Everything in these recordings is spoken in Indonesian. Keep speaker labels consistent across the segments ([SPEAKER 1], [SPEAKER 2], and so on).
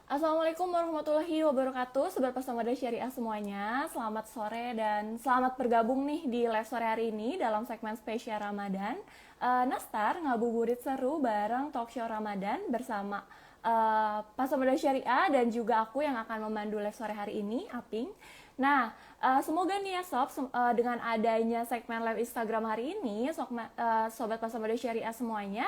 [SPEAKER 1] Assalamualaikum warahmatullahi wabarakatuh, Sobat Pasar Syariah semuanya. Selamat sore dan selamat bergabung nih di live sore hari ini dalam segmen spesial Ramadan. Nastar ngabuburit seru bareng talk show Ramadan bersama Pasar Syariah dan juga aku yang akan memandu live sore hari ini, Aping. Nah, semoga nih ya Sob, dengan adanya segmen live Instagram hari ini, Sobat Pasar Syariah semuanya,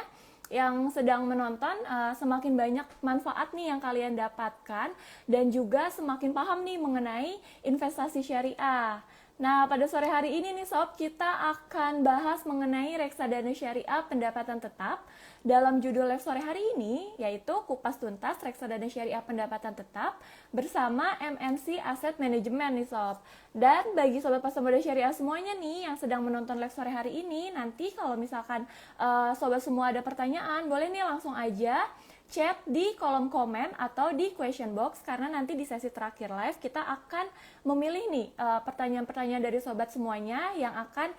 [SPEAKER 1] yang sedang menonton semakin banyak manfaat nih yang kalian dapatkan dan juga semakin paham nih mengenai investasi syariah. Nah, pada sore hari ini nih Sob, kita akan bahas mengenai reksadana syariah pendapatan tetap. Dalam judul live sore hari ini, yaitu kupas tuntas reksadana syariah pendapatan tetap bersama MNC Asset Management nih Sob. Dan bagi Sobat Pasar Muda Syariah semuanya nih yang sedang menonton live sore hari ini, nanti kalau misalkan Sobat semua ada pertanyaan, boleh nih langsung aja chat di kolom komen atau di question box, karena nanti di sesi terakhir live kita akan memilih nih pertanyaan-pertanyaan dari sobat semuanya yang akan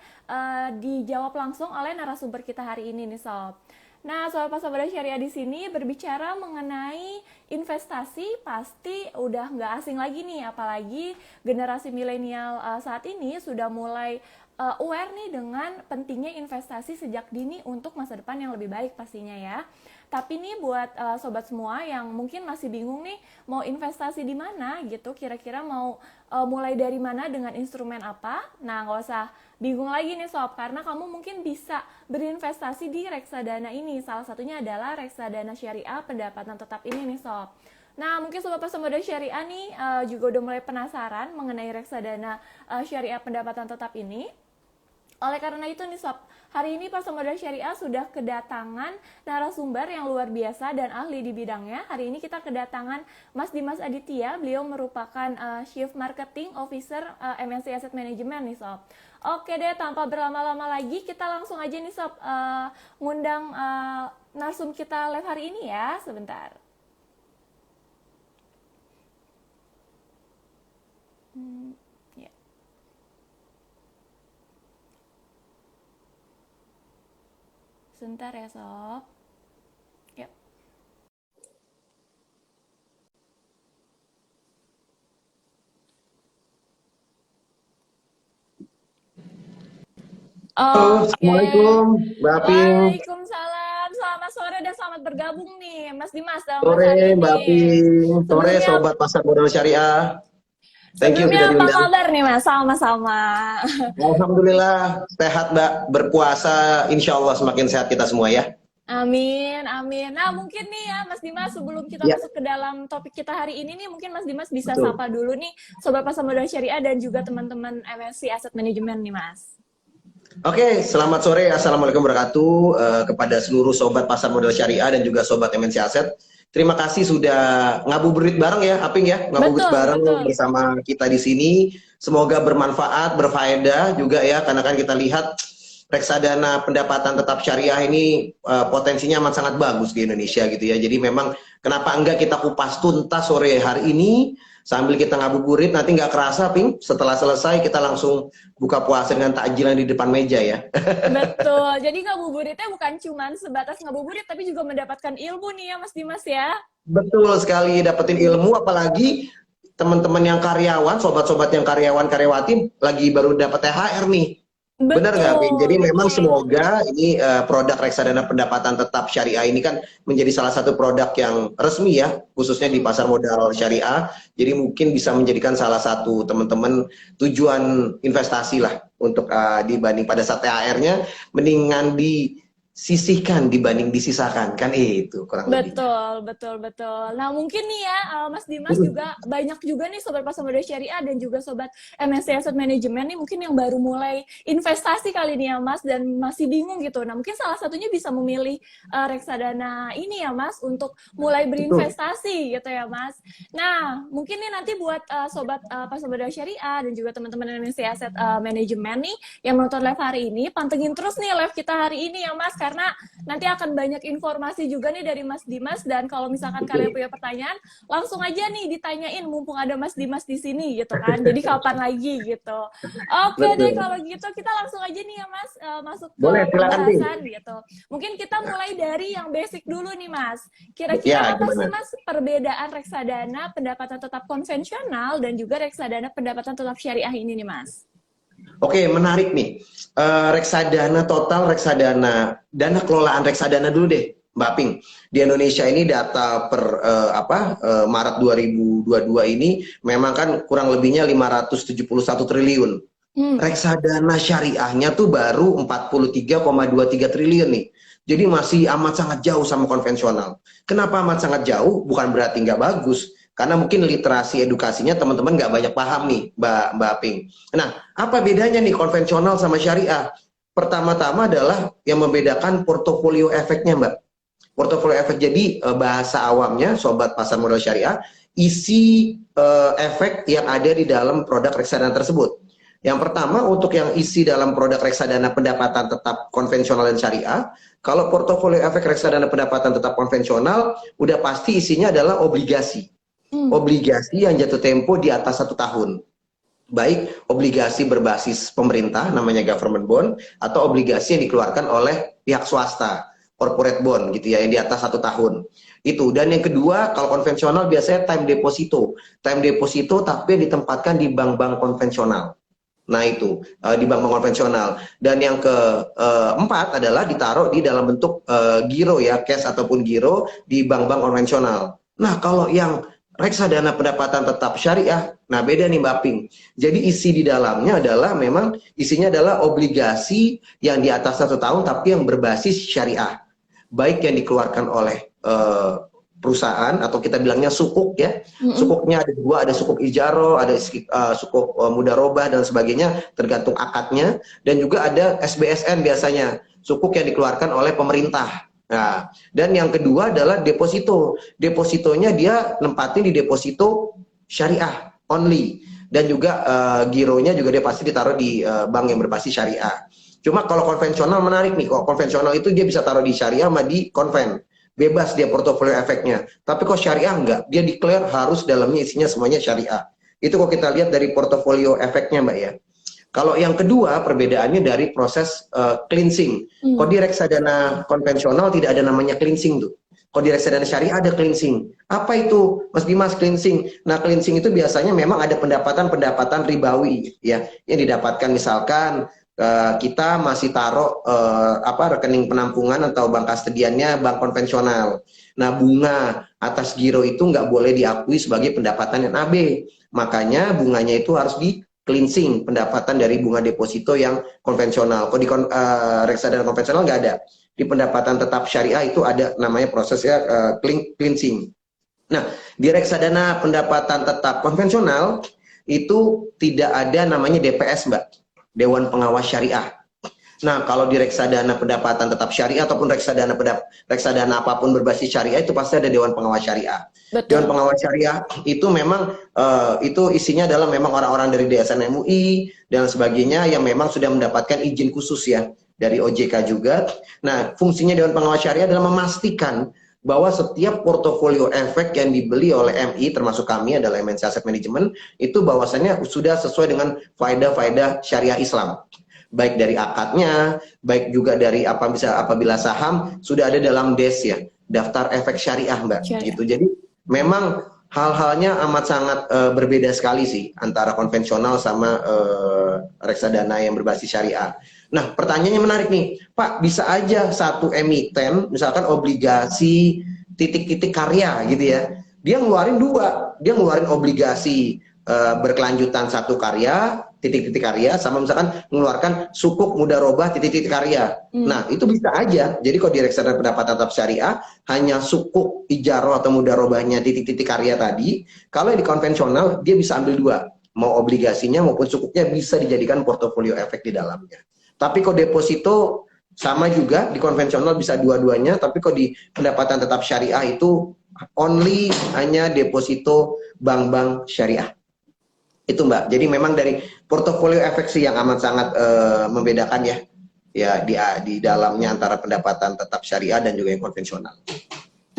[SPEAKER 1] dijawab langsung oleh narasumber kita hari ini nih Sob. Nah, Sobat Pasar Syariah di sini berbicara mengenai investasi, pasti udah nggak asing lagi nih, apalagi generasi milenial saat ini sudah mulai aware nih dengan pentingnya investasi sejak dini untuk masa depan yang lebih baik pastinya ya. Tapi nih buat sobat semua yang mungkin masih bingung nih mau investasi di mana gitu, kira-kira mau mulai dari mana dengan instrumen apa? Nah, nggak usah bingung lagi nih sob, karena kamu mungkin bisa berinvestasi di reksadana ini. Salah satunya adalah reksadana syariah pendapatan tetap ini nih sob. Nah, mungkin Sobat Pasar Modal Syariah nih juga udah mulai penasaran mengenai reksadana syariah pendapatan tetap ini. Oleh karena itu nih Sob, hari ini Pasar Modal Syariah sudah kedatangan narasumber yang luar biasa dan ahli di bidangnya. Hari ini kita kedatangan Mas Dimas Aditya, beliau merupakan Chief Marketing Officer MNC Asset Management nih Sob. Oke deh, tanpa berlama-lama lagi kita langsung aja nih Sob, ngundang narsum kita live hari ini ya, sebentar. Ya. Sebentar ya Sob. Yuk.
[SPEAKER 2] Halo,
[SPEAKER 1] Oke.
[SPEAKER 2] Assalamualaikum, Mbak Aping.
[SPEAKER 1] Waalaikumsalam. Selamat sore dan selamat bergabung nih Mas Dimas dalam live
[SPEAKER 2] Sore,
[SPEAKER 1] hari
[SPEAKER 2] Mbak
[SPEAKER 1] ini.
[SPEAKER 2] Aping. Sore,
[SPEAKER 1] Sebelumnya
[SPEAKER 2] Sobat Pasar Modal Syariah. Thank you sudah
[SPEAKER 1] sebelumnya apa
[SPEAKER 2] diundang.
[SPEAKER 1] kabar nih Mas? Sama-sama.
[SPEAKER 2] Alhamdulillah, sehat Mbak. Berpuasa, insya Allah semakin sehat kita semua ya.
[SPEAKER 1] Amin, amin. Nah, mungkin nih ya Mas Dimas, sebelum kita
[SPEAKER 2] Ya,
[SPEAKER 1] masuk ke dalam topik kita hari ini nih, mungkin Mas Dimas bisa
[SPEAKER 2] betul.
[SPEAKER 1] sapa dulu nih Sobat Pasar Modal Syariah dan juga teman-teman MSC Asset Management nih Mas.
[SPEAKER 2] Oke, selamat sore. Assalamualaikum warahmatullahi wabarakatuh kepada seluruh Sobat Pasar Modal Syariah dan juga Sobat MNC Aset. Terima kasih sudah ngabuburit bareng ya, Aping ya. Ngabuburit
[SPEAKER 1] Betul,
[SPEAKER 2] bareng
[SPEAKER 1] betul.
[SPEAKER 2] bersama kita di sini. Semoga bermanfaat, berfaedah juga ya, karena kan kita lihat reksadana pendapatan tetap syariah ini potensinya amat sangat bagus di Indonesia gitu ya. Jadi memang kenapa enggak kita kupas tuntas sore hari ini sambil kita ngabuburit, nanti nggak kerasa Ping, setelah selesai kita langsung buka puasa dengan takjilan di depan meja ya.
[SPEAKER 1] Betul. Jadi ngabuburitnya bukan cuma sebatas ngabuburit, tapi juga mendapatkan ilmu nih ya Mas Dimas ya.
[SPEAKER 2] Betul sekali, dapetin ilmu, apalagi teman-teman yang karyawan, sobat-sobat yang karyawan karyawati lagi baru dapat THR nih. Benar nggak, Pin?
[SPEAKER 1] Betul,
[SPEAKER 2] Jadi memang
[SPEAKER 1] betul.
[SPEAKER 2] semoga ini produk reksadana pendapatan tetap syariah ini kan menjadi salah satu produk yang resmi ya, khususnya di pasar modal syariah. Jadi mungkin bisa menjadikan salah satu teman-teman tujuan investasi lah untuk dibanding pada saat THR-nya, mendingan disisihkan dibanding disisakan. Kan itu kurang lebihnya.
[SPEAKER 1] Betul, betul, betul. Nah, mungkin nih ya, Mas Dimas juga banyak juga nih Sobat Pasar Modal Syariah dan juga Sobat MSC Asset Management nih mungkin yang baru mulai investasi kali ini ya Mas dan masih bingung gitu. Nah, mungkin salah satunya bisa memilih reksadana ini ya Mas untuk mulai
[SPEAKER 2] Betul.
[SPEAKER 1] berinvestasi gitu ya Mas. Nah, mungkin nih nanti buat Sobat Pasar Modal Syariah dan juga teman-teman MSC Asset Management nih yang menonton live hari ini, pantengin terus nih live kita hari ini ya Mas, karena nanti akan banyak informasi juga nih dari Mas Dimas, dan kalau misalkan kalian punya pertanyaan, langsung aja nih ditanyain mumpung ada Mas Dimas di sini gitu kan. Jadi kapan lagi gitu. Oke deh
[SPEAKER 2] Betul.
[SPEAKER 1] kalau gitu kita langsung aja nih ya Mas, masuk ke
[SPEAKER 2] Boleh, silakan Tim.
[SPEAKER 1] pembahasan gitu. Mungkin kita mulai dari yang basic dulu nih Mas. Kira-kira
[SPEAKER 2] Ya,
[SPEAKER 1] apa sih
[SPEAKER 2] gimana?
[SPEAKER 1] Mas perbedaan reksadana pendapatan tetap konvensional dan juga reksadana pendapatan tetap syariah ini nih Mas?
[SPEAKER 2] Oke, menarik nih. Reksadana total, reksadana, dana kelolaan reksadana dulu deh, Mbak Ping. Di Indonesia ini data per Maret 2022 ini memang kan kurang lebihnya 571 triliun. Reksadana syariahnya tuh baru 43,23 triliun nih. Jadi masih amat sangat jauh sama konvensional. Kenapa amat sangat jauh? Bukan berarti nggak bagus. Karena mungkin literasi edukasinya teman-teman nggak banyak paham nih, Mbak Ping. Nah, apa bedanya nih konvensional sama syariah? Pertama-tama adalah yang membedakan portofolio efeknya, Mbak. Portofolio efek, jadi bahasa awamnya, sobat pasar modal syariah, isi efek yang ada di dalam produk reksadana tersebut. Yang pertama, untuk yang isi dalam produk reksadana pendapatan tetap konvensional dan syariah, kalau portofolio efek reksadana pendapatan tetap konvensional, udah pasti isinya adalah obligasi. Obligasi yang jatuh tempo di atas 1 tahun. Baik obligasi berbasis pemerintah, namanya government bond, atau obligasi yang dikeluarkan oleh pihak swasta, corporate bond gitu ya, yang di atas 1 tahun. Itu. Dan yang kedua, kalau konvensional biasanya time deposito. Time deposito tapi yang ditempatkan di bank-bank konvensional. Nah itu di bank-bank konvensional. Dan yang keempat adalah ditaruh di dalam bentuk giro ya, cash ataupun giro di bank-bank konvensional. Nah kalau yang reksadana pendapatan tetap syariah, nah beda nih Mbak Ping. Jadi isi di dalamnya adalah memang isinya adalah obligasi yang di atas 1 tahun tapi yang berbasis syariah. Baik yang dikeluarkan oleh perusahaan atau kita bilangnya sukuk ya. Sukuknya ada dua, ada sukuk ijaro, ada sukuk mudarobah dan sebagainya, tergantung akadnya. Dan juga ada SBSN biasanya, sukuk yang dikeluarkan oleh pemerintah. Nah, dan yang kedua adalah deposito. Depositonya dia nempatin di deposito syariah only. Dan juga gironya juga dia pasti ditaruh di bank yang berbasis syariah. Cuma kalau konvensional menarik nih, kalau konvensional itu dia bisa taruh di syariah sama di konven. Bebas dia portofolio efeknya. Tapi kok syariah enggak, dia declare harus dalamnya isinya semuanya syariah. Itu kok kita lihat dari portofolio efeknya Mbak ya. Kalau yang kedua perbedaannya dari proses cleansing. Kok di reksadana konvensional tidak ada namanya cleansing tuh. Kok di reksadana syariah ada cleansing. Apa itu Mas Dimas cleansing? Nah cleansing itu biasanya memang ada pendapatan-pendapatan ribawi ya, yang didapatkan misalkan kita masih taruh rekening penampungan atau bank kastediannya bank konvensional. Nah bunga atas giro itu nggak boleh diakui sebagai pendapatan NAB. Makanya bunganya itu harus di cleansing, pendapatan dari bunga deposito yang konvensional. Kalau di reksadana konvensional nggak ada. Di pendapatan tetap syariah itu ada namanya prosesnya cleansing. Nah di reksadana pendapatan tetap konvensional itu tidak ada namanya DPS Mbak, Dewan Pengawas Syariah. Nah, kalau di reksadana pendapatan tetap syariah ataupun reksadana apapun berbasis syariah itu pasti ada Dewan Pengawas Syariah.
[SPEAKER 1] Betul.
[SPEAKER 2] Dewan Pengawas Syariah itu memang itu isinya adalah memang orang-orang dari DSN MUI dan sebagainya yang memang sudah mendapatkan izin khusus ya dari OJK juga. Nah, fungsinya Dewan Pengawas Syariah adalah memastikan bahwa setiap portofolio efek yang dibeli oleh MI termasuk kami adalah MNC Asset Management itu bahwasannya sudah sesuai dengan faedah-faedah syariah Islam, baik dari akadnya, baik juga dari apabila saham sudah ada dalam DES ya, daftar efek syariah Mbak gitu. Jadi memang hal-halnya amat sangat berbeda sekali sih antara konvensional sama reksadana yang berbasis syariah. Nah, pertanyaannya menarik nih, Pak, bisa aja satu emiten, misalkan obligasi titik-titik karya gitu ya, dia ngeluarin dua, dia ngeluarin obligasi berkelanjutan satu karya, titik-titik karya, sama misalkan mengeluarkan sukuk mudarobah titik-titik karya. Nah, itu bisa aja. Jadi kalau di reksadana pendapatan tetap syariah, hanya sukuk ijaro atau mudarobahnya titik-titik karya tadi, kalau di konvensional, dia bisa ambil dua. Mau obligasinya maupun sukuknya bisa dijadikan portofolio efek di dalamnya. Tapi kalau deposito sama juga, di konvensional bisa dua-duanya, tapi kalau di pendapatan tetap syariah itu only hanya deposito bank-bank syariah. Itu Mbak, jadi memang dari portofolio efek sih yang amat sangat membedakan ya. ya di dalamnya antara pendapatan tetap syariah dan juga yang konvensional.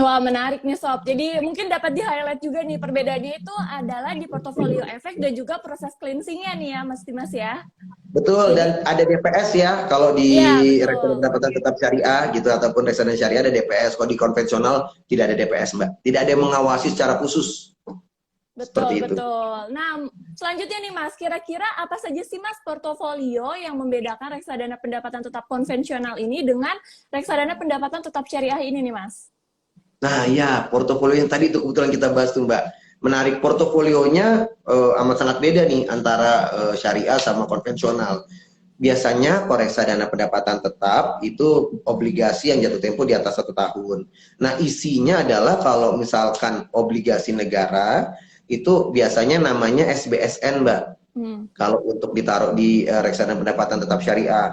[SPEAKER 1] Wah, menarik nih Sob. Jadi mungkin dapat di-highlight juga nih perbedaannya itu adalah di portofolio efek dan juga proses cleansing-nya nih ya Mas Dimas ya.
[SPEAKER 2] Betul,
[SPEAKER 1] Jadi,
[SPEAKER 2] dan ada DPS ya, kalau di
[SPEAKER 1] iya
[SPEAKER 2] reksadana
[SPEAKER 1] betul.
[SPEAKER 2] pendapatan tetap syariah gitu ataupun reksadana syariah ada DPS. Kalau di konvensional tidak ada DPS, Mbak. Tidak ada yang mengawasi secara khusus
[SPEAKER 1] Betul,
[SPEAKER 2] seperti itu.
[SPEAKER 1] betul. Nah, selanjutnya nih Mas, kira-kira apa saja sih Mas portofolio yang membedakan reksadana pendapatan tetap konvensional ini dengan reksadana pendapatan tetap syariah ini nih Mas?
[SPEAKER 2] Nah, ya, portofolio yang tadi itu kebetulan kita bahas tuh, Mbak. Menarik, portofolionya amat sangat beda nih antara syariah sama konvensional. Biasanya kalau reksadana pendapatan tetap itu obligasi yang jatuh tempo di atas 1 tahun. Nah, isinya adalah kalau misalkan obligasi negara itu biasanya namanya SBSN, Mbak.
[SPEAKER 1] Hmm.
[SPEAKER 2] Kalau untuk ditaruh di reksadana pendapatan tetap syariah.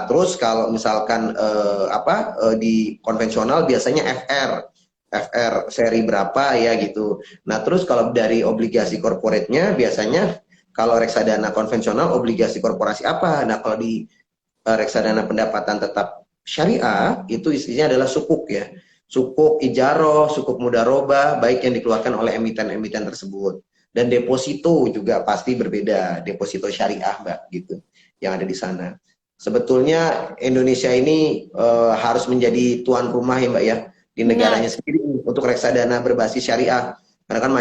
[SPEAKER 2] Terus kalau misalkan di konvensional biasanya FR seri berapa ya gitu. Nah, terus kalau dari obligasi corporate-nya biasanya kalau reksadana konvensional obligasi korporasi apa. Nah, kalau di reksadana pendapatan tetap syariah itu isinya adalah sukuk ya. Sukuk ijaroh, sukuk mudarobah, baik yang dikeluarkan oleh emiten-emiten tersebut. Dan deposito juga pasti berbeda, deposito syariah, Mbak, gitu, yang ada di sana. Sebetulnya Indonesia ini harus menjadi tuan rumah ya, Mbak ya, di negaranya
[SPEAKER 1] Benar.
[SPEAKER 2] sendiri untuk reksadana berbasis syariah. Karena kan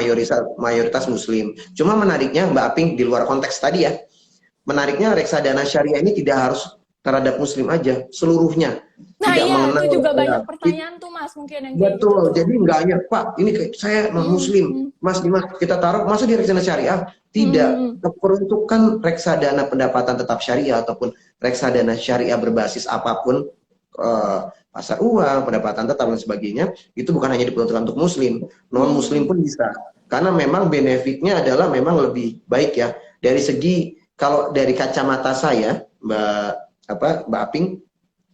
[SPEAKER 2] mayoritas Muslim. Cuma menariknya, Mbak Aping, di luar konteks tadi ya, menariknya reksadana syariah ini tidak harus terhadap Muslim aja, seluruhnya.
[SPEAKER 1] Nah,
[SPEAKER 2] Tidak
[SPEAKER 1] iya, itu
[SPEAKER 2] mengenal
[SPEAKER 1] juga banyak pertanyaan tuh Mas, mungkin yang kayak gitu
[SPEAKER 2] betul.
[SPEAKER 1] tuh.
[SPEAKER 2] Jadi enggak hanya Pak, ini saya non
[SPEAKER 1] Hmm,
[SPEAKER 2] Muslim,
[SPEAKER 1] hmm,
[SPEAKER 2] Mas Dimas kita taruh masa di reksadana syariah?
[SPEAKER 1] hmm,
[SPEAKER 2] Tidak. Peruntukan reksadana pendapatan tetap syariah ataupun reksadana syariah berbasis apapun eh, pasar uang, pendapatan tetap dan sebagainya, itu bukan hanya diperuntukkan untuk Muslim, non Muslim
[SPEAKER 1] hmm.
[SPEAKER 2] pun bisa. Karena memang benefitnya adalah memang lebih baik ya dari segi kalau dari kacamata saya, Mbak Aping,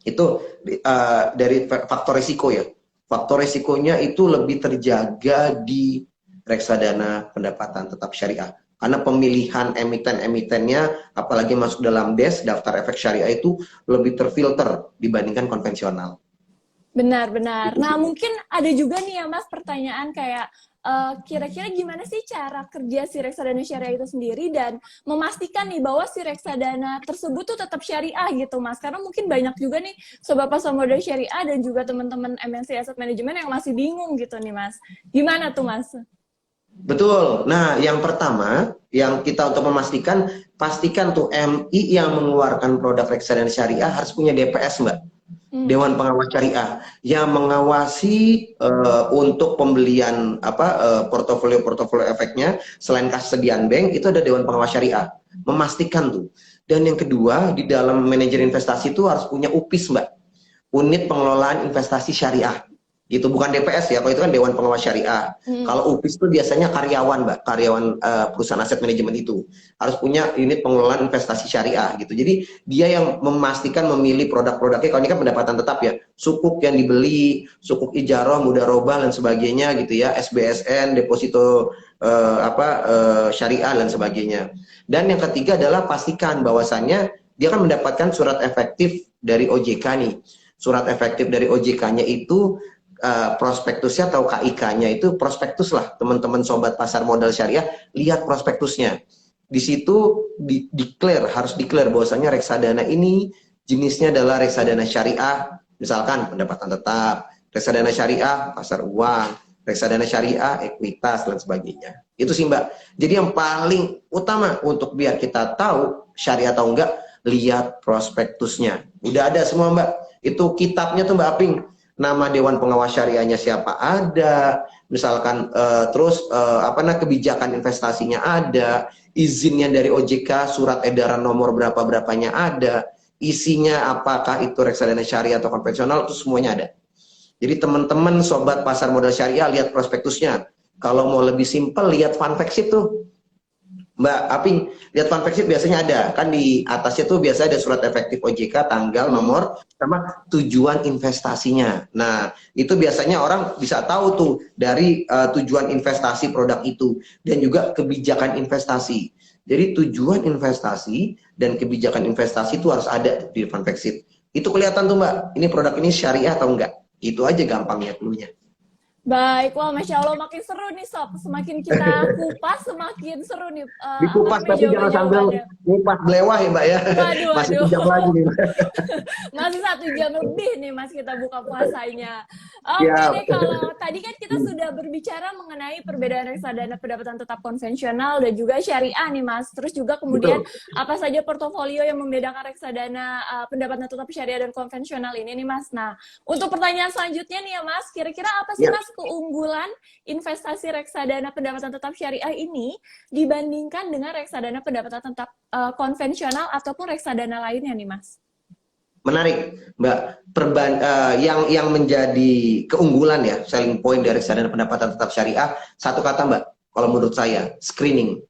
[SPEAKER 2] itu dari faktor risiko ya. Faktor risikonya itu lebih terjaga di reksadana pendapatan tetap syariah. Karena pemilihan emiten-emitennya, apalagi masuk dalam daftar efek syariah itu lebih terfilter dibandingkan konvensional.
[SPEAKER 1] Benar-benar.
[SPEAKER 2] Itu
[SPEAKER 1] Nah,
[SPEAKER 2] sih.
[SPEAKER 1] mungkin ada juga nih ya Mas pertanyaan kayak kira-kira gimana sih cara kerja si reksadana syariah itu sendiri dan memastikan nih bahwa si reksadana tersebut tuh tetap syariah gitu Mas. Karena mungkin banyak juga nih sobat pasar modal syariah dan juga teman-teman MNC Asset Management yang masih bingung gitu nih Mas. Gimana tuh Mas?
[SPEAKER 2] Betul. Nah, yang pertama, yang kita untuk memastikan, pastikan tuh MI yang mengeluarkan produk reksadana syariah harus punya DPS, Mbak.
[SPEAKER 1] Hmm.
[SPEAKER 2] Dewan Pengawas Syariah yang mengawasi untuk pembelian portofolio-portofolio efeknya selain kesediaan bank itu ada Dewan Pengawas Syariah memastikan tuh. Dan yang kedua di dalam manajer investasi itu harus punya UPIS, Mbak, unit pengelolaan investasi syariah gitu, bukan DPS ya, kalau itu kan Dewan Pengawas Syariah.
[SPEAKER 1] Hmm.
[SPEAKER 2] Kalau UPIS itu biasanya karyawan, Mbak, karyawan perusahaan aset manajemen itu harus punya unit pengelolaan investasi syariah gitu. Jadi dia yang memastikan memilih produk-produknya. Kalau ini kan pendapatan tetap ya, sukuk yang dibeli, sukuk ijaroh, mudarobah dan sebagainya gitu ya, SBSN, deposito syariah dan sebagainya. Dan yang ketiga adalah pastikan bahwasannya dia kan mendapatkan surat efektif dari OJK nih. Surat efektif dari OJK-nya itu prospektusnya atau KIK-nya itu prospektus lah, teman-teman sobat pasar modal syariah, lihat prospektusnya. Di situ harus declare bahwasanya reksadana ini jenisnya adalah reksadana syariah, misalkan pendapatan tetap, reksadana syariah pasar uang, reksadana syariah ekuitas dan sebagainya. Itu sih, Mbak. Jadi yang paling utama untuk biar kita tahu syariah atau enggak, lihat prospektusnya. Udah ada semua, Mbak. Itu kitabnya tuh, Mbak Aping, nama Dewan Pengawas Syariahnya siapa ada, misalkan kebijakan investasinya ada, izinnya dari OJK, surat edaran nomor berapa-berapanya ada, isinya apakah itu reksadana syariah atau konvensional, itu semuanya ada. Jadi teman-teman sobat pasar modal syariah lihat prospektusnya. Kalau mau lebih simpel lihat fun fact sheet tuh, Mbak Aping, lihat fun fact sheet biasanya ada. Kan di atasnya tuh biasa ada surat efektif OJK, tanggal,
[SPEAKER 1] Hmm.
[SPEAKER 2] nomor, sama tujuan investasinya. Nah, itu biasanya orang bisa tahu tuh dari tujuan investasi produk itu. Dan juga kebijakan investasi. Jadi tujuan investasi dan kebijakan investasi itu harus ada di fund fact sheet. Itu kelihatan tuh Mbak, ini produk ini syariah atau enggak. Itu aja gampangnya clue-nya.
[SPEAKER 1] Baik, wah Masya Allah makin seru nih Sob. Semakin kita kupas, semakin seru nih apa
[SPEAKER 2] Dikupas
[SPEAKER 1] namanya
[SPEAKER 2] tapi jangan sambil
[SPEAKER 1] jawaban-jawabannya.
[SPEAKER 2] ngupas belewah ya Mbak ya.
[SPEAKER 1] Waduh,
[SPEAKER 2] Masih
[SPEAKER 1] waduh.
[SPEAKER 2] 2 jam lagi nih Mbak.
[SPEAKER 1] Masih 1 jam lebih nih Mas kita buka puasanya. Oke
[SPEAKER 2] Ya,
[SPEAKER 1] deh, kalau tadi kan kita sudah berbicara mengenai perbedaan reksadana pendapatan tetap konvensional dan juga syariah nih Mas. Terus juga kemudian
[SPEAKER 2] betul.
[SPEAKER 1] apa saja portofolio yang membedakan reksadana pendapatan tetap syariah dan konvensional ini nih Mas. Nah, untuk pertanyaan selanjutnya nih ya Mas, kira-kira apa sih
[SPEAKER 2] Ya,
[SPEAKER 1] Mas keunggulan investasi reksadana pendapatan tetap syariah ini dibandingkan dengan reksadana pendapatan tetap konvensional ataupun reksadana lainnya nih Mas?
[SPEAKER 2] menarik Mbak. Yang menjadi keunggulan ya, selling point dari reksadana pendapatan tetap syariah, satu kata Mbak, kalau menurut saya, screening.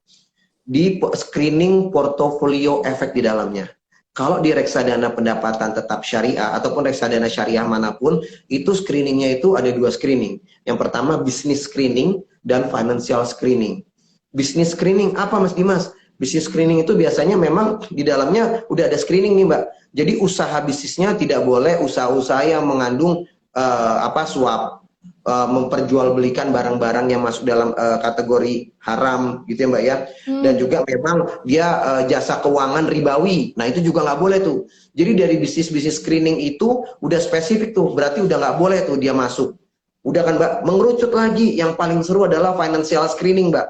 [SPEAKER 2] Screening portofolio efek di dalamnya. Kalau di reksadana pendapatan tetap syariah ataupun reksadana syariah manapun, itu screeningnya itu ada 2 screening. Yang pertama business screening dan financial screening. Business screening apa Mas Dimas? Business screening itu biasanya memang di dalamnya udah ada screening nih Mbak. Jadi usaha bisnisnya tidak boleh usaha-usaha yang mengandung suap, memperjualbelikan barang-barang yang masuk dalam kategori haram gitu ya Mbak ya. Dan juga memang dia jasa keuangan ribawi. Nah itu juga nggak boleh tuh. Jadi dari bisnis-bisnis screening itu udah spesifik tuh, berarti udah nggak boleh tuh dia masuk. Udah kan Mbak, mengerucut lagi yang paling seru adalah financial screening Mbak.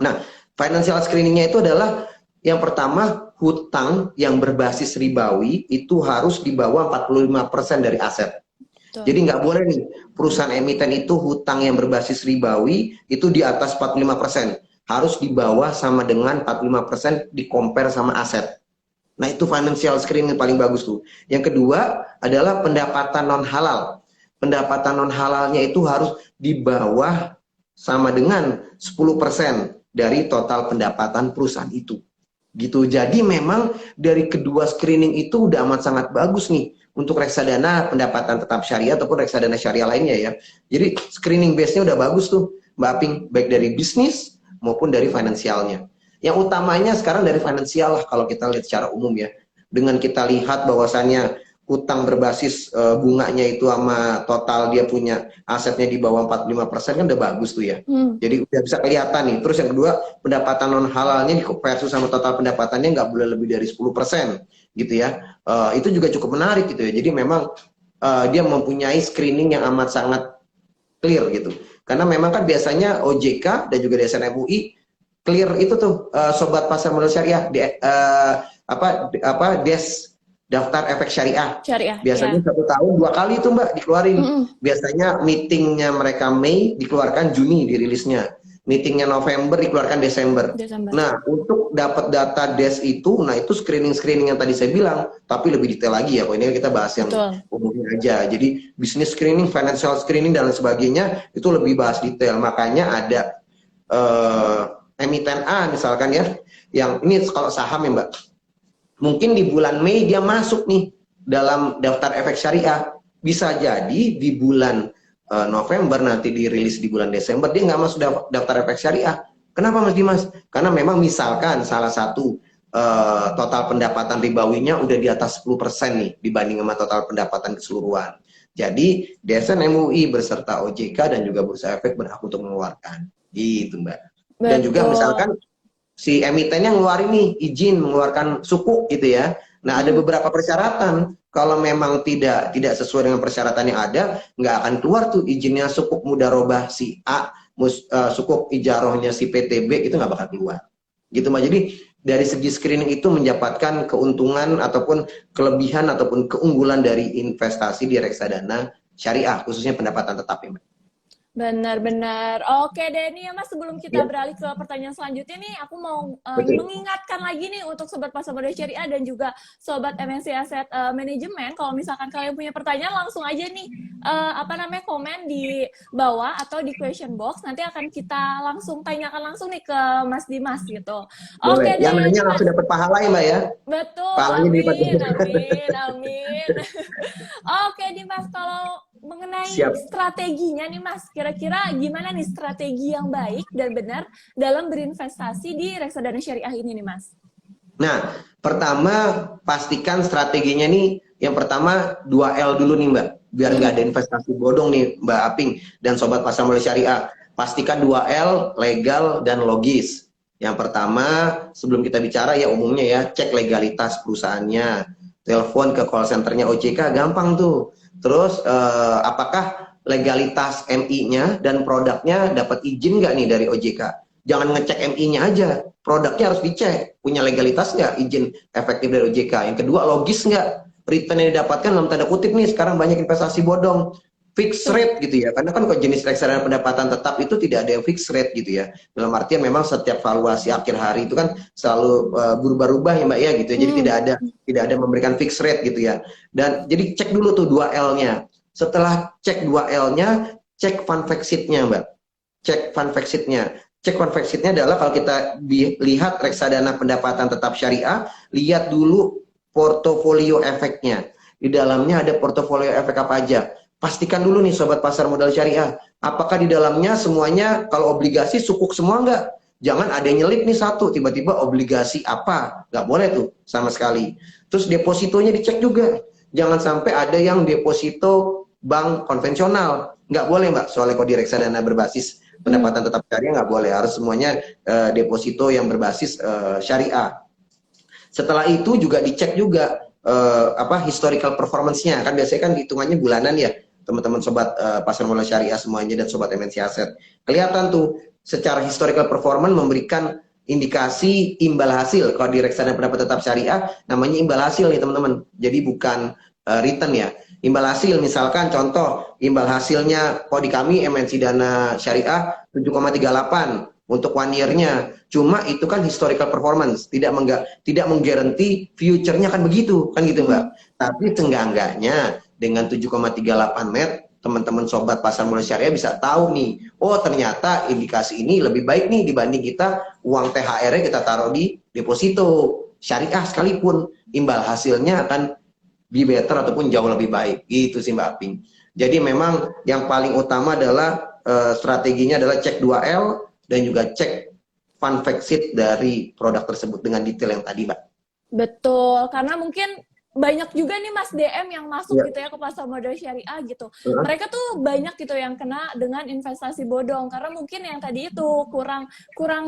[SPEAKER 2] Nah, financial screeningnya itu adalah yang pertama, hutang yang berbasis ribawi itu harus di bawah 45% dari aset.
[SPEAKER 1] Betul.
[SPEAKER 2] Jadi nggak boleh nih perusahaan emiten itu hutang yang berbasis ribawi itu di atas 45%. Harus di bawah sama dengan 45% di compare sama aset. Nah itu financial screening paling bagus tuh. Yang kedua adalah pendapatan non halal. Pendapatan non halalnya itu harus di bawah sama dengan 10% dari total pendapatan perusahaan itu. Gitu. Jadi memang dari kedua screening itu udah amat sangat bagus nih untuk reksadana pendapatan tetap syariah ataupun reksadana syariah lainnya ya. Jadi screening base-nya udah bagus tuh Mbak Aping, baik dari bisnis maupun dari finansialnya. Yang utamanya sekarang dari finansial lah kalau kita lihat secara umum ya. Dengan kita lihat bahwasannya utang berbasis bunganya itu sama total dia punya asetnya di bawah 45% kan udah bagus tuh ya. Jadi udah bisa kelihatan nih. Terus yang kedua, pendapatan non halalnya versus sama total pendapatannya nggak boleh lebih dari 10% gitu ya. Itu juga cukup menarik gitu ya. Jadi memang dia mempunyai screening yang amat sangat clear gitu. Karena memang kan biasanya OJK dan juga DSN MUI clear itu tuh sobat pasar modal syariah des daftar efek syariah. Biasanya
[SPEAKER 1] Ya.
[SPEAKER 2] 1 tahun 2 kali itu Mbak dikeluarin. Biasanya meetingnya mereka Mei dikeluarkan Juni dirilisnya. Meetingnya November dikeluarkan Desember. Nah untuk dapat data des itu, nah itu screening yang tadi saya bilang, tapi lebih detail lagi ya. Ini kita bahas yang umumnya aja. Jadi business screening, financial screening dan sebagainya itu lebih bahas detail. Makanya ada emiten A misalkan ya, yang ini kalau saham ya Mbak. Mungkin di bulan Mei dia masuk nih dalam daftar efek syariah. Bisa jadi di bulan November nanti dirilis di bulan Desember dia nggak masuk daftar efek syariah. Kenapa Mas Dimas? Karena memang misalkan salah satu total pendapatan ribawinya udah di atas 10% nih dibanding sama total pendapatan keseluruhan. Jadi DSN MUI beserta OJK dan juga Bursa Efek berhak untuk mengeluarkan. Gitu Mbak. Dan juga misalkan si emitennya ngeluarin nih izin mengeluarkan sukuk gitu ya. Nah ada beberapa persyaratan. Kalau memang tidak sesuai dengan persyaratan yang ada, nggak akan keluar tuh izinnya sukuk mudarobah si A, sukuk ijarohnya si PTB itu nggak bakal keluar. Gitu Mbak. Jadi dari segi screening itu mendapatkan keuntungan ataupun kelebihan ataupun keunggulan dari investasi di reksadana syariah khususnya pendapatan tetap ya Mbak.
[SPEAKER 1] Benar-benar. Oke deh nih ya Mas, sebelum kita beralih ke pertanyaan selanjutnya nih, aku mau mengingatkan lagi nih untuk Sobat Pasar Modal Syariah dan juga Sobat MNC Asset Management, kalau misalkan kalian punya pertanyaan langsung aja nih, komen di bawah atau di question box, nanti akan kita langsung tanyakan langsung nih ke Mas Dimas gitu.
[SPEAKER 2] Boleh.
[SPEAKER 1] Oke deh.
[SPEAKER 2] Yang nanya langsung dapat pahala ya Mbak ya?
[SPEAKER 1] Betul,
[SPEAKER 2] Pahalanya
[SPEAKER 1] amin. Oke Dimas, kalau mengenai strateginya nih Mas, Kira-kira gimana nih strategi yang baik dan benar dalam berinvestasi di reksadana syariah ini nih Mas?
[SPEAKER 2] Nah, pertama pastikan strateginya nih, yang pertama 2L dulu nih Mbak, biar nggak ada investasi bodong nih Mbak Aping dan Sobat Pasar Modal Syariah. Pastikan 2L, legal dan logis. Yang pertama, sebelum kita bicara ya umumnya ya, cek legalitas perusahaannya. Telepon ke call centernya OJK, gampang tuh. Terus, apakah legalitas MI-nya dan produknya dapat izin nggak nih dari OJK? Jangan ngecek MI-nya aja, produknya harus dicek, punya legalitas nggak, izin efektif dari OJK. Yang kedua, logis nggak, return yang didapatkan dalam tanda kutip nih, sekarang banyak investasi bodong, fixed rate gitu ya, karena kan kalau jenis reksadana pendapatan tetap itu tidak ada yang fixed rate gitu ya, dalam artian memang setiap valuasi akhir hari itu kan selalu berubah-ubah ya Mbak ya gitu ya, jadi tidak ada memberikan fixed rate gitu ya, dan jadi cek dulu tuh 2L-nya, setelah cek 2L-nya, cek fund fact sheet-nya Mbak, cek fund fact sheet-nya. Cek fund fact sheet-nya adalah kalau kita lihat reksadana pendapatan tetap syariah, lihat dulu portofolio efeknya. Di dalamnya ada portofolio efek apa aja. Pastikan dulu nih Sobat Pasar Modal Syariah, apakah di dalamnya semuanya kalau obligasi sukuk semua nggak? Jangan ada yang nyelip nih satu, tiba-tiba obligasi apa? Nggak boleh tuh sama sekali. Terus depositonya dicek juga. Jangan sampai ada yang deposito bank konvensional. Nggak boleh Mbak, soalnya kalau di reksadana berbasis pendapatan tetap syariah nggak boleh, harus semuanya deposito yang berbasis syariah. Setelah itu juga dicek juga historical performance-nya, kan biasanya kan hitungannya bulanan ya teman-teman Sobat Pasar Modal Syariah semuanya dan Sobat MNC Aset, kelihatan tuh secara historical performance memberikan indikasi imbal hasil. Kalau di reksadana pendapat tetap syariah namanya imbal hasil nih teman-teman, jadi bukan return ya. Imbal hasil, misalkan contoh imbal hasilnya kalau di kami MNC Dana Syariah 7,38 untuk 1 year-nya. Cuma itu kan historical performance, tidak menggaranti future-nya kan begitu, kan gitu Mbak. Tapi seenggak-enggaknya dengan 7,38 net, teman-teman Sobat Pasar Modal Syariah bisa tahu nih, oh ternyata indikasi ini lebih baik nih dibanding kita uang THR-nya kita taruh di deposito syariah sekalipun, imbal hasilnya akan be better ataupun jauh lebih baik. Gitu sih Mbak Aping. Jadi memang yang paling utama adalah strateginya adalah cek 2L dan juga cek fund fact sheet dari produk tersebut dengan detail yang tadi Mbak.
[SPEAKER 1] Betul, karena mungkin banyak juga nih Mas DM yang masuk gitu ya ke pasar modal syariah gitu. Mereka tuh banyak gitu yang kena dengan investasi bodong karena mungkin yang tadi itu kurang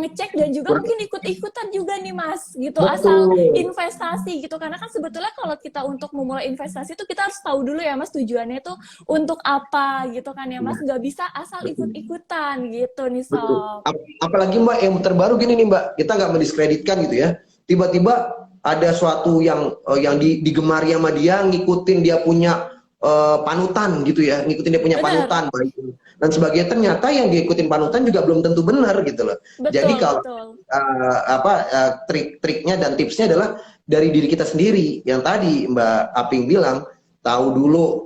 [SPEAKER 1] ngecek dan juga mungkin ikut-ikutan juga nih Mas gitu. Asal investasi gitu, karena kan sebetulnya kalau kita untuk memulai investasi itu kita harus tahu dulu ya Mas tujuannya itu untuk apa gitu kan ya Mas, nggak bisa asal ikut-ikutan gitu nih Sob.
[SPEAKER 2] Apalagi Mbak yang terbaru gini nih Mbak, kita nggak mendiskreditkan gitu ya, tiba-tiba ada suatu yang digemari sama dia, ngikutin dia punya panutan gitu ya, ngikutin dia punya panutan dan sebagainya, ternyata yang diikutin panutan juga belum tentu benar gitu loh. Jadi kalau trik-triknya dan tipsnya adalah dari diri kita sendiri, yang tadi Mbak Aping bilang, tahu dulu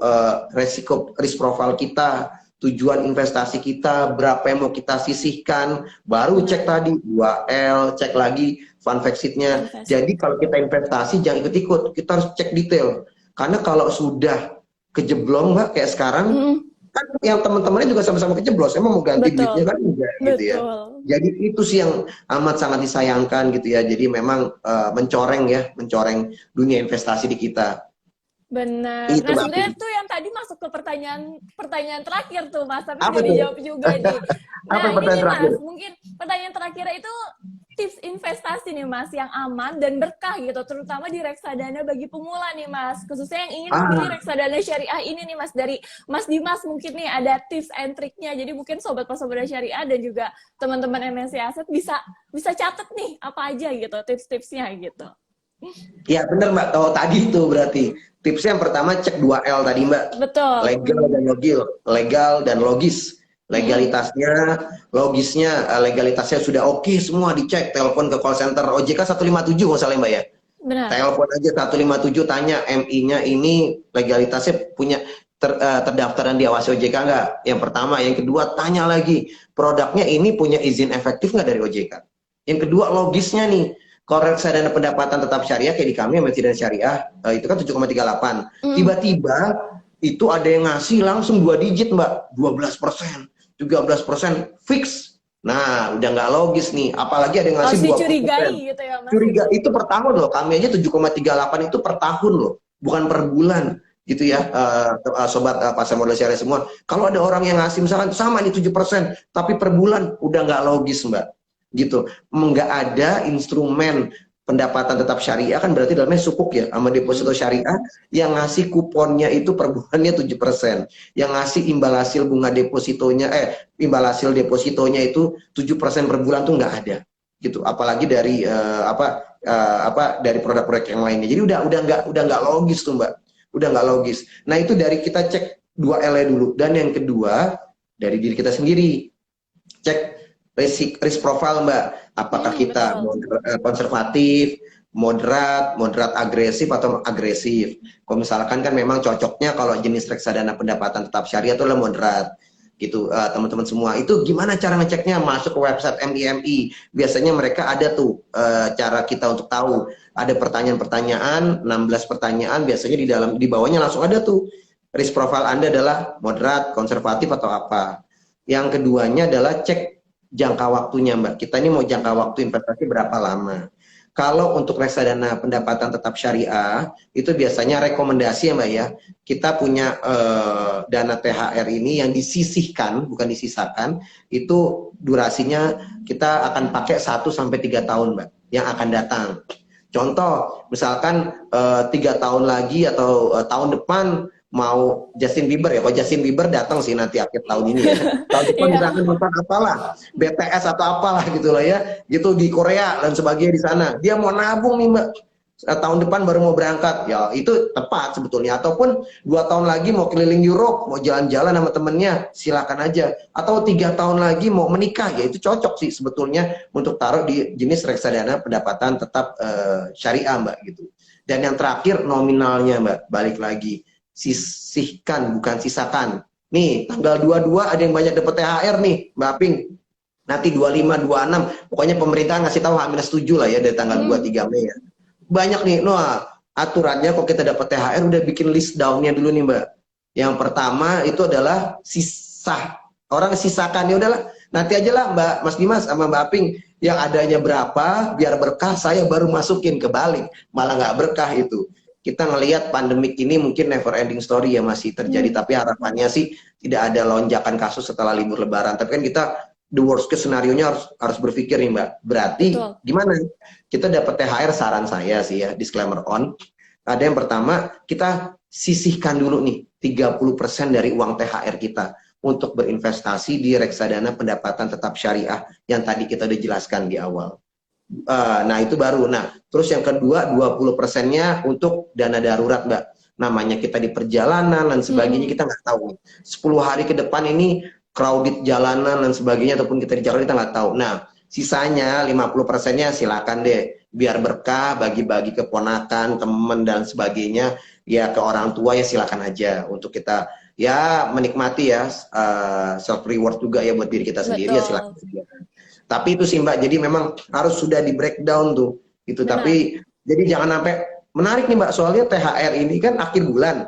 [SPEAKER 2] risk profile kita, tujuan investasi kita, berapa yang mau kita sisihkan, baru cek tadi 2L, cek lagi fund fact sheet-nya. Jadi kalau kita investasi jangan ikut-ikut, kita harus cek detail. Karena kalau sudah kejeblong Mbak kayak sekarang, kan yang teman-temannya juga sama-sama kejeblos, emang mau ganti duitnya kan enggak gitu ya. Jadi itu sih yang amat sangat disayangkan gitu ya. Jadi memang mencoreng dunia investasi di kita.
[SPEAKER 1] Benar. Nah sebenarnya tuh yang tadi masuk ke pertanyaan terakhir tuh Mas, tapi udah dijawab juga nih. Nah ini nih Mas, mungkin pertanyaan terakhir itu tips investasi nih Mas yang aman dan berkah gitu, terutama di reksadana bagi pemula nih Mas, khususnya yang ingin memilih reksadana syariah ini nih Mas, dari Mas Dimas mungkin nih ada tips and triknya, jadi mungkin Sobat Pasar Modal Syariah dan juga teman-teman MNC Aset bisa catat nih apa aja gitu tips-tipsnya gitu.
[SPEAKER 2] Ya benar Mbak, kalau tadi itu berarti tipsnya yang pertama cek 2L tadi Mbak.
[SPEAKER 1] Betul.
[SPEAKER 2] Legal dan logis. Legalitasnya, logisnya, legalitasnya sudah oke semua dicek. Telepon ke call center OJK 157 nggak salah Mbak ya.
[SPEAKER 1] Benar.
[SPEAKER 2] Telepon aja 157 tanya MI-nya ini legalitasnya punya terdaftar dan diawasi OJK nggak? Yang pertama, yang kedua tanya lagi produknya ini punya izin efektif nggak dari OJK? Yang kedua logisnya nih. Kalau reksadana pendapatan tetap syariah kayak di kami MNC Dana Syariah itu kan 7,38. Tiba-tiba itu ada yang ngasih langsung 2 digit Mbak, 12%. 13% fix. Nah, udah nggak logis nih. Apalagi ada yang ngasih
[SPEAKER 1] Harus
[SPEAKER 2] 20%.
[SPEAKER 1] dicurigai gitu ya Mas.
[SPEAKER 2] Curiga itu per tahun loh. Kami aja 7,38 itu per tahun loh, bukan per bulan gitu ya, sobat pasar modal syariah semua. Kalau ada orang yang ngasih misalkan sama nih 7%, tapi per bulan udah nggak logis Mbak. Gitu. Nggak ada instrumen pendapatan tetap syariah kan berarti dalamnya sukuk ya sama deposito syariah yang ngasih kuponnya itu per bulannya 7%. Yang ngasih imbal hasil bunga depositonya imbal hasil depositonya itu 7% per bulan tuh nggak ada gitu, apalagi dari dari produk-produk yang lainnya. Jadi udah nggak logis tuh Mbak, udah nggak logis. Nah itu dari kita cek 2L dulu, dan yang kedua dari diri kita sendiri, cek risk profile Mbak, apakah kita konservatif, moderat agresif atau agresif. Kalau misalkan kan memang cocoknya kalau jenis reksadana pendapatan tetap syariah itu adalah moderat gitu. Teman-teman semua itu gimana cara ngeceknya? Masuk ke website MIMI, biasanya mereka ada tuh cara kita untuk tahu, ada pertanyaan-pertanyaan, 16 pertanyaan, biasanya di bawahnya langsung ada tuh risk profile Anda adalah moderat, konservatif atau apa. Yang keduanya adalah cek jangka waktunya Mbak, kita ini mau jangka waktu investasi berapa lama. Kalau untuk reksadana pendapatan tetap syariah, itu biasanya rekomendasi ya Mbak ya, kita punya dana THR ini yang disisihkan, bukan disisakan, itu durasinya kita akan pakai 1 sampai 3 tahun Mbak, yang akan datang. Contoh, misalkan 3 tahun lagi atau tahun depan mau Justin Bieber ya, kalau Justin Bieber datang sih nanti akhir tahun ini ya. Tahun depan misalkan nonton apalah, BTS atau apalah gitu lah ya, gitu di Korea dan sebagainya di sana. Dia mau nabung nih Mbak, tahun depan baru mau berangkat, ya itu tepat sebetulnya. Ataupun 2 tahun lagi mau keliling Europe, mau jalan-jalan sama temennya, silakan aja. Atau 3 tahun lagi mau menikah, ya itu cocok sih sebetulnya untuk taruh di jenis reksadana pendapatan tetap syariah Mbak gitu. Dan yang terakhir nominalnya Mbak, balik lagi, sisihkan bukan sisakan. Nih tanggal 22 ada yang banyak dapat THR nih Mbak Ping, nanti 25, 26, pokoknya pemerintah ngasih tahu H-7 lah ya dari tanggal 23 Mei ya. Banyak nih, aturannya kok kita dapat THR udah bikin list down-nya dulu nih Mbak. Yang pertama itu adalah sisa. Orang sisakan, ya udahlah nanti aja lah Mbak Mas Dimas sama Mbak Aping, yang adanya berapa biar berkah saya baru masukin, kebalik malah nggak berkah itu. Kita ngelihat pandemik ini mungkin never ending story ya, masih terjadi, tapi harapannya sih tidak ada lonjakan kasus setelah libur lebaran. Tapi kan kita the worst case scenario-nya harus berpikir nih Mbak. Berarti gimana? Kita dapat THR, saran saya sih ya, disclaimer on. Ada yang pertama, kita sisihkan dulu nih 30% dari uang THR kita untuk berinvestasi di reksadana pendapatan tetap syariah yang tadi kita udah jelaskan di awal. Nah itu baru. Nah terus yang kedua 20%-nya untuk dana darurat Mbak. Namanya kita di perjalanan dan sebagainya, kita nggak tahu 10 hari ke depan ini crowded jalanan dan sebagainya, ataupun kita di Jakarta kita nggak tahu. Nah sisanya 50%-nya silakan deh, biar berkah, bagi-bagi ke ponakan, temen dan sebagainya, ya ke orang tua ya silakan aja, untuk kita ya menikmati ya, self reward juga ya buat diri kita sendiri. Ya silakan. Tapi itu sih Mbak, jadi memang harus sudah di breakdown tuh itu. Tapi jadi jangan sampai, menarik nih Mbak, soalnya THR ini kan akhir bulan,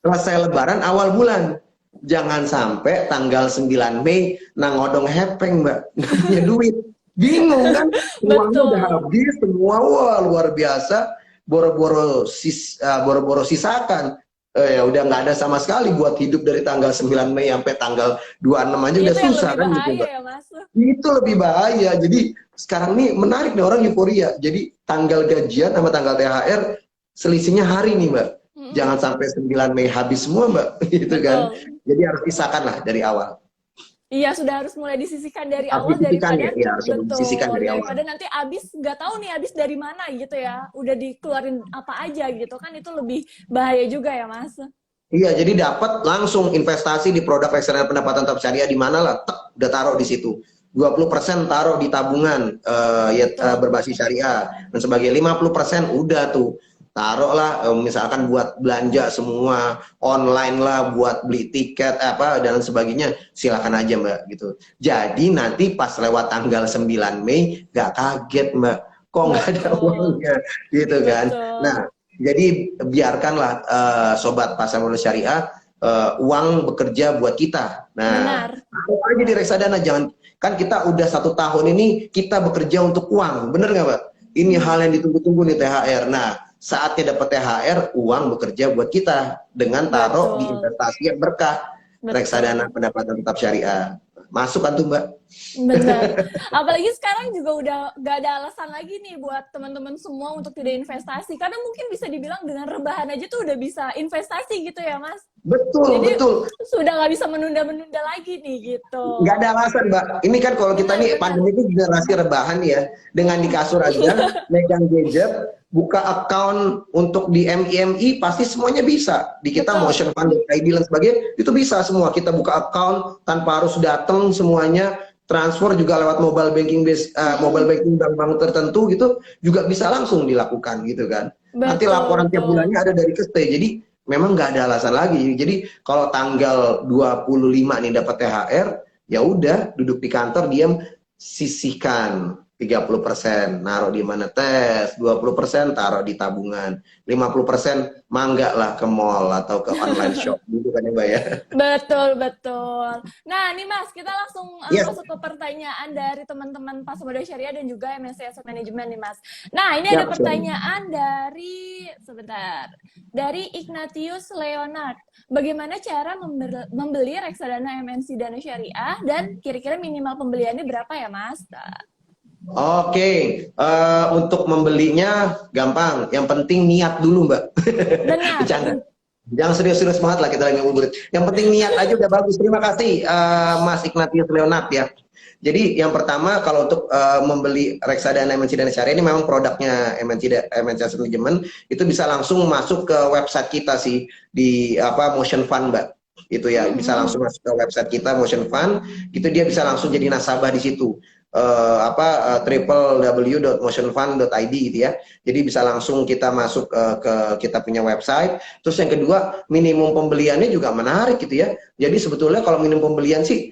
[SPEAKER 2] selesai lebaran awal bulan. Jangan sampai tanggal 9 Mei nangodong hepeng Mbak, nggak punya duit, bingung kan, uangnya udah habis semua. Wah luar biasa, boro-boro sisakan. Ya udah nggak ada sama sekali buat hidup dari tanggal 9 Mei sampai tanggal 26 aja udah susah kan gitu Mbak.
[SPEAKER 1] Ya, Mas.
[SPEAKER 2] Itu lebih bahaya. Jadi sekarang nih menarik nih, orang euforia. Jadi tanggal gajian sama tanggal THR selisihnya hari nih Mbak. Jangan sampai 9 Mei habis semua Mbak, gitu kan. Jadi harus pisahkan lah dari awal.
[SPEAKER 1] Iya, sudah harus mulai disisihkan dari
[SPEAKER 2] Harus
[SPEAKER 1] awal, daripada
[SPEAKER 2] ya, harus disisihkan dari
[SPEAKER 1] daripada
[SPEAKER 2] awal.
[SPEAKER 1] nanti habis nggak tahu nih habis dari mana gitu ya. Udah dikeluarin apa aja gitu kan, itu lebih bahaya juga ya Mas.
[SPEAKER 2] Iya, jadi dapat langsung investasi di produk reksadana pendapatan tetap syariah di mana lah, udah taruh di situ. 20% taruh di tabungan berbasis syariah dan sebagai 50% udah tuh taruhlah misalkan buat belanja semua online lah, buat beli tiket apa dan sebagainya, silakan aja Mbak gitu. Jadi nanti pas lewat tanggal 9 Mei nggak kaget Mbak, kok nggak ada uangnya gitu kan. Nah jadi biarkanlah sobat pasar modal syariah uang bekerja buat kita. Nah,
[SPEAKER 1] Benar.
[SPEAKER 2] taruh aja di reksadana, jangan kan kita udah 1 tahun ini kita bekerja untuk uang, bener nggak Mbak? Ini
[SPEAKER 1] Hmm,
[SPEAKER 2] hal yang ditunggu-tunggu nih THR. Nah, saatnya dapat THR, uang bekerja buat kita dengan taruh di
[SPEAKER 1] betul,
[SPEAKER 2] investasi yang berkah, reksadana
[SPEAKER 1] betul.
[SPEAKER 2] pendapatan tetap syariah. Masuk kan tuh Mbak?
[SPEAKER 1] Benar. Apalagi sekarang juga udah gak ada alasan lagi nih buat teman-teman semua untuk tidak investasi. Karena mungkin bisa dibilang dengan rebahan aja tuh udah bisa investasi gitu ya, Mas.
[SPEAKER 2] Betul,
[SPEAKER 1] Jadi
[SPEAKER 2] betul.
[SPEAKER 1] sudah nggak bisa menunda-menunda lagi nih gitu.
[SPEAKER 2] Nggak ada alasan, Mbak. Ini kan kalau kita nih
[SPEAKER 1] Benar-benar.
[SPEAKER 2] pandemi ini generasi rebahan ya, dengan di kasur aja, megang gadget, buka account untuk di MIMI pasti semuanya bisa. Di kita
[SPEAKER 1] Betul.
[SPEAKER 2] Motion Fund, ID dan sebagainya itu bisa semua. Kita buka account tanpa harus datang semuanya. Transfer juga lewat mobile banking mobile
[SPEAKER 1] Mm-mm.
[SPEAKER 2] banking bank-bank tertentu gitu juga bisa langsung dilakukan gitu kan. Nanti
[SPEAKER 1] Betul,
[SPEAKER 2] laporan tiap
[SPEAKER 1] betul.
[SPEAKER 2] bulannya ada dari Keste. Jadi memang nggak ada alasan lagi. Jadi kalau tanggal 25 nih dapat THR, ya udah duduk di kantor diam, sisihkan 30%, naruh di mana tes, 20% taruh di tabungan, 50% mangga lah ke mall atau ke online shop gitu kan ya Mbak ya.
[SPEAKER 1] Betul, betul. Nah, nih Mas, kita langsung
[SPEAKER 2] Yes,
[SPEAKER 1] masuk ke pertanyaan dari teman-teman Pas Modal Syariah dan juga MSC Asset Management nih Mas. Nah, ini ada
[SPEAKER 2] siap, siap.
[SPEAKER 1] pertanyaan dari, sebentar, dari Ignatius Leonard. Bagaimana cara membeli reksadana MNC Dana Syariah dan kira-kira minimal pembeliannya berapa ya Mas?
[SPEAKER 2] Oke, untuk membelinya gampang. Yang penting niat dulu, Mbak.
[SPEAKER 1] Benar.
[SPEAKER 2] Bercanda. Jangan serius-serius banget lah kita lagi ngabuburit. Yang penting niat aja udah bagus. Terima kasih, Mas Ignatius Leonard ya. Jadi yang pertama kalau untuk membeli reksadana MNC Dana Syariah ini memang produknya MNC Asset Management itu bisa langsung masuk ke website kita sih di apa Motion Fund, Mbak. Itu ya bisa langsung masuk ke website kita Motion Fund, itu dia bisa langsung jadi nasabah di situ. www.motionfund.id gitu ya. Jadi bisa langsung kita masuk ke kita punya website. Terus yang kedua, minimum pembeliannya juga menarik gitu ya. Jadi sebetulnya kalau minimum pembelian sih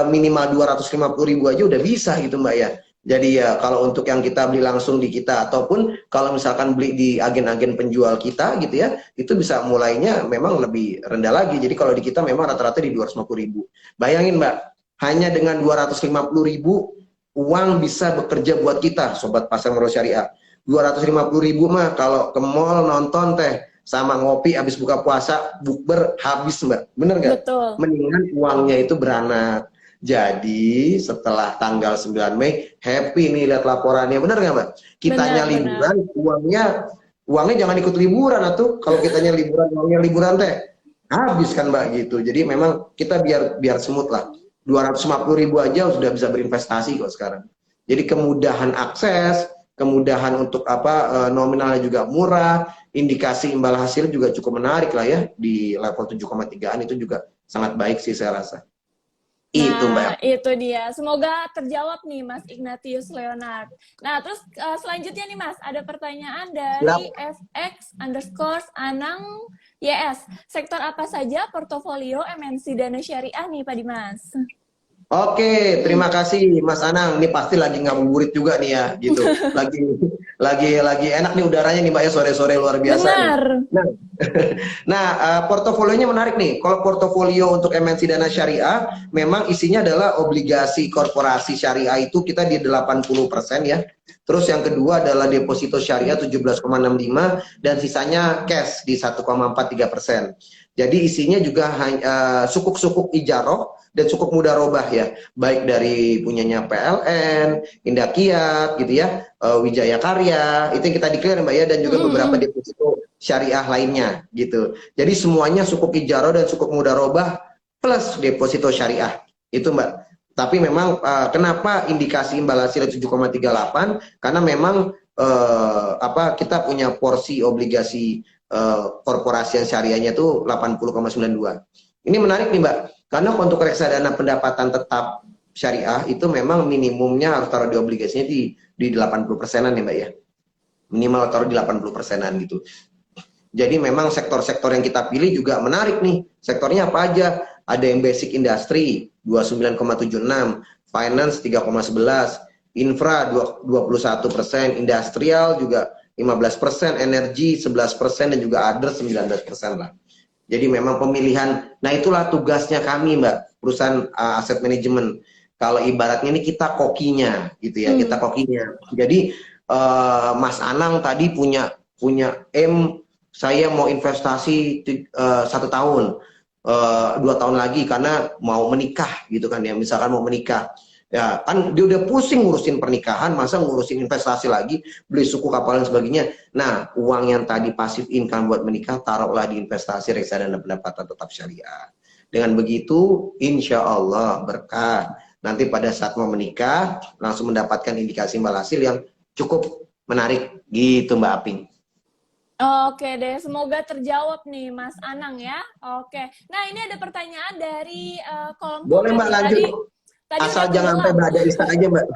[SPEAKER 2] minimal 250.000 aja udah bisa gitu Mbak ya. Jadi ya kalau untuk yang kita beli langsung di kita ataupun kalau misalkan beli di agen-agen penjual kita gitu ya, itu bisa mulainya memang lebih rendah lagi. Jadi kalau di kita memang rata-rata di 250.000. Bayangin Mbak, hanya dengan 250.000 uang bisa bekerja buat kita, Sobat Pasar Modal Syariah. 250.000 mah kalau ke mall nonton teh sama ngopi habis buka puasa bukber habis Mbak, bener nggak?
[SPEAKER 1] Betul.
[SPEAKER 2] Mendingan uangnya itu beranak. Jadi setelah tanggal 9 Mei happy nih lihat laporannya, bener nggak Mbak? Kitanya
[SPEAKER 1] Benar, benar.
[SPEAKER 2] liburan, uangnya jangan ikut liburan atau kalau kitanya liburan uangnya liburan teh habis kan Mbak gitu. Jadi memang kita biar smooth lah. 250.000 aja sudah bisa berinvestasi kok sekarang. Jadi kemudahan akses, kemudahan untuk apa nominalnya juga murah, indikasi imbal hasil juga cukup menarik lah ya di level 7,3-an itu juga sangat baik sih saya rasa. Itu
[SPEAKER 1] Nah,
[SPEAKER 2] Mbak.
[SPEAKER 1] itu dia. Semoga terjawab nih Mas Ignatius Leonard. Nah, terus selanjutnya nih Mas, ada pertanyaan dari
[SPEAKER 2] Siap.
[SPEAKER 1] FX underscore Anang YS. Sektor apa saja portofolio MNC Dana Syariah nih Pak Dimas?
[SPEAKER 2] Oke, terima kasih Mas Anang. Ini pasti lagi ngabuburit juga nih ya, gitu. Lagi enak nih udaranya nih Mbak ya sore-sore luar biasa nih.
[SPEAKER 1] Benar.
[SPEAKER 2] Nah, nah, portofolionya menarik nih. Kalau portofolio untuk MNC Dana Syariah, memang isinya adalah obligasi korporasi syariah itu kita di 80% ya. Terus yang kedua adalah deposito syariah 17,65 dan sisanya cash di 1,43%. Jadi isinya juga sukuk-sukuk ijaroh dan sukuk mudharabah ya, baik dari punyanya PLN, Indah Kiat gitu ya, Wijaya Karya, itu yang kita declare Mbak ya, dan juga beberapa deposito syariah lainnya gitu. Jadi semuanya sukuk ijaroh dan sukuk mudharabah plus deposito syariah. Itu Mbak. Tapi memang kenapa indikasi imbal hasil 7,38? Karena memang apa kita punya porsi obligasi korporasi yang syariahnya itu 80,92. Ini menarik nih Mbak, karena untuk reksadana pendapatan tetap syariah itu memang minimumnya harus taruh di obligasinya di 80%-an ya Mbak ya. Minimal taruh di 80%-an gitu. Jadi memang sektor-sektor yang kita pilih juga menarik nih. Sektornya apa aja? Ada yang basic industry 29,76, finance 3,11, infra 21%, industrial juga 15%, energi 11%, dan juga other 19% lah. Jadi memang pemilihan, nah itulah tugasnya kami Mbak, perusahaan aset manajemen. Kalau ibaratnya ini kita kokinya, gitu ya, kita
[SPEAKER 1] Hmm.
[SPEAKER 2] kokinya. Jadi Mas Anang tadi punya punya saya mau investasi 1 tahun, 2 tahun lagi karena mau menikah gitu kan ya, misalkan mau menikah. Ya kan dia udah pusing ngurusin pernikahan, masa ngurusin investasi lagi, beli suku kapal dan sebagainya. Nah, uang yang tadi pasif income buat menikah, taruhlah di investasi reksadana pendapatan tetap syariah. Dengan begitu, insya Allah berkah. Nanti pada saat mau menikah, langsung mendapatkan indikasi imbal hasil yang cukup menarik. Gitu Mbak Aping.
[SPEAKER 1] Oke deh, semoga terjawab nih Mas Anang ya. Oke. Nah, ini ada pertanyaan dari kolom
[SPEAKER 2] Boleh
[SPEAKER 1] komen
[SPEAKER 2] Mbak
[SPEAKER 1] nih.
[SPEAKER 2] lanjut,
[SPEAKER 1] Tadi
[SPEAKER 2] asal
[SPEAKER 1] udah
[SPEAKER 2] jangan sampai
[SPEAKER 1] kejawab.
[SPEAKER 2] Mbak Darista aja Mbak.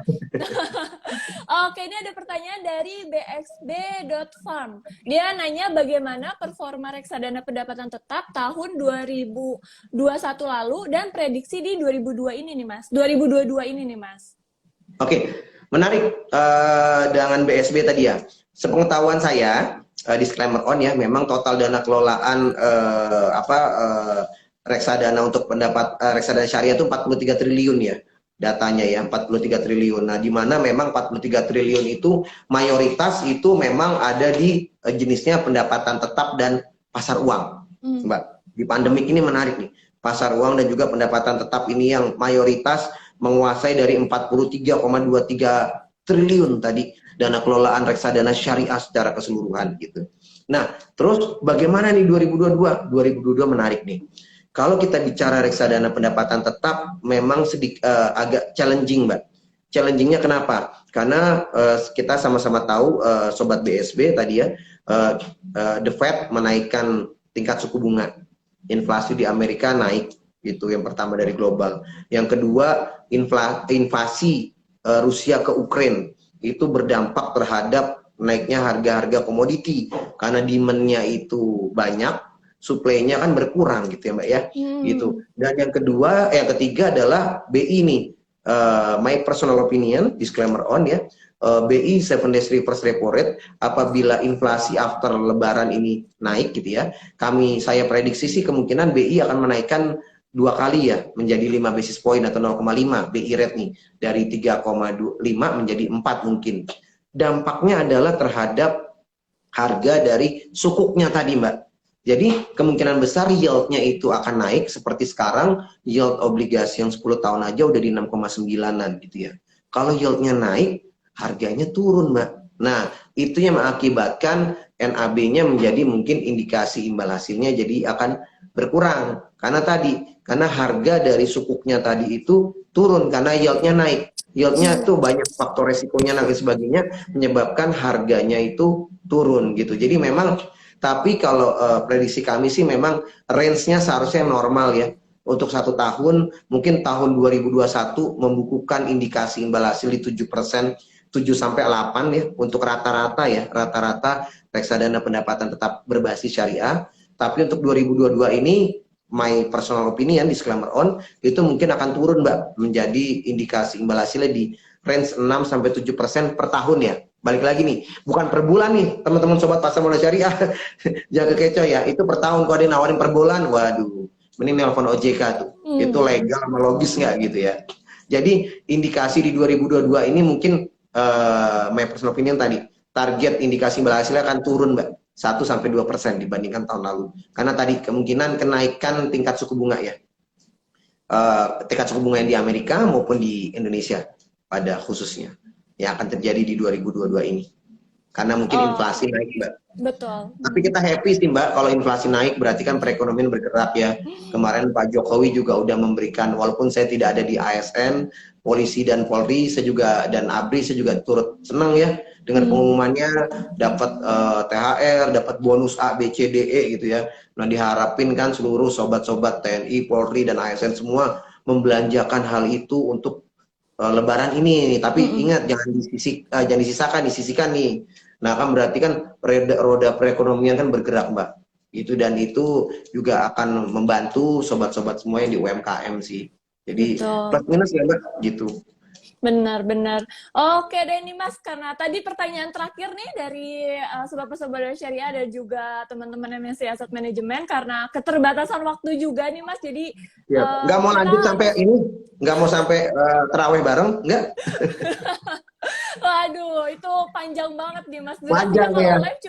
[SPEAKER 1] Oke, ini ada pertanyaan dari bxb.farm. Dia nanya bagaimana performa reksadana pendapatan tetap tahun 2021 lalu dan prediksi di 2002 ini nih Mas. 2022 ini nih Mas.
[SPEAKER 2] Oke, menarik dengan BSB tadi ya. Sepengetahuan saya, disclaimer on ya, memang total dana kelolaan reksadana untuk reksadana syariah itu 43 triliun ya datanya ya, 43 triliun. Nah, di mana memang 43 triliun itu mayoritas itu memang ada di jenisnya pendapatan tetap dan pasar uang. Mbak, di pandemik ini menarik nih. Pasar uang dan juga pendapatan tetap ini yang mayoritas menguasai dari 43,23 triliun tadi dana kelolaan reksadana syariah secara keseluruhan gitu. Nah, terus bagaimana nih 2022? 2022 menarik nih. Kalau kita bicara reksadana pendapatan tetap memang agak challenging, Mbak. Challengingnya kenapa? Karena kita sama-sama tahu sobat BSB tadi ya, the Fed menaikkan tingkat suku bunga. Inflasi di Amerika naik, itu yang pertama dari global. Yang kedua, invasi Rusia ke Ukraina itu berdampak terhadap naiknya harga-harga komoditi karena demand-nya itu banyak, supply-nya kan berkurang gitu ya Mbak ya, gitu. Dan yang kedua, yang ketiga adalah BI nih, my personal opinion, disclaimer on ya, BI 7 days reverse repo rate apabila inflasi after lebaran ini naik gitu ya, saya prediksi sih kemungkinan BI akan menaikkan 2 kali ya, menjadi 5 basis point atau 0,5 BI rate nih, dari 3,5 menjadi 4 mungkin. Dampaknya adalah terhadap harga dari sukuknya tadi Mbak. Jadi kemungkinan besar yieldnya itu akan naik seperti sekarang yield obligasi yang 10 tahun aja udah di 6,9-an gitu ya. Kalau yieldnya naik, harganya turun Mbak. Nah, itu yang mengakibatkan NAB-nya menjadi mungkin indikasi imbal hasilnya jadi akan berkurang. Karena harga dari sukuknya tadi itu turun karena yieldnya naik. Yieldnya tuh banyak faktor resikonya dan sebagainya menyebabkan harganya itu turun gitu. Jadi memang tapi kalau prediksi kami sih memang range-nya seharusnya normal ya. Untuk 1 tahun, mungkin tahun 2021 membukukan indikasi imbal hasil di 7%, 7 sampai 8 ya untuk rata-rata ya, rata-rata reksadana pendapatan tetap berbasis syariah. Tapi untuk 2022 ini my personal opinion disclaimer on itu mungkin akan turun Mbak menjadi indikasi imbal hasilnya di range 6 sampai 7% per tahun ya. Balik lagi nih, bukan per bulan nih, teman-teman sobat pasar modal syariah. Jaga kecoh ya, itu per tahun kalau ada yang nawarin per bulan, waduh, mending nelfon OJK tuh. Itu legal sama logis nggak gitu ya. Jadi indikasi di 2022 ini mungkin my personal opinion tadi, target indikasi berhasilnya akan turun Mbak, 1-2% dibandingkan tahun lalu. Karena tadi kemungkinan kenaikan tingkat suku bunga ya. Tingkat suku bunga yang di Amerika maupun di Indonesia pada khususnya yang akan terjadi di 2022 ini. Karena mungkin inflasi
[SPEAKER 1] Oh,
[SPEAKER 2] naik, Mbak.
[SPEAKER 1] betul.
[SPEAKER 2] Tapi kita happy sih, Mbak, kalau inflasi naik berarti kan perekonomian bergerak ya. Kemarin Pak Jokowi juga udah memberikan, walaupun saya tidak ada di ASN, polisi dan Polri, saya juga dan ABRI, saya juga turut senang ya dengan pengumumannya dapat THR, dapat bonus A, B, C, D, E gitu ya. Nah diharapin kan seluruh sobat-sobat TNI, Polri dan ASN semua membelanjakan hal itu untuk Lebaran ini, tapi ingat jangan disisakan, disisikan nih. Nah kan berarti kan roda perekonomian kan bergerak Mbak. Itu juga akan membantu sobat-sobat semua yang di UMKM sih. Jadi
[SPEAKER 1] Betul.
[SPEAKER 2] plus minus ya Mbak gitu.
[SPEAKER 1] Benar-benar. Oke deh nih Mas, karena tadi pertanyaan terakhir nih dari Sobat Pesawat Syariah dan juga teman-teman MNC Asset Management, karena keterbatasan waktu juga nih Mas, jadi
[SPEAKER 2] Ya, nggak mau
[SPEAKER 1] kita
[SPEAKER 2] lanjut sampai
[SPEAKER 1] harus.
[SPEAKER 2] ini, nggak mau sampai terawih bareng, nggak?
[SPEAKER 1] Waduh, itu panjang banget nih Mas. Durasinya
[SPEAKER 2] Panjang
[SPEAKER 1] kalau
[SPEAKER 2] ya.
[SPEAKER 1] live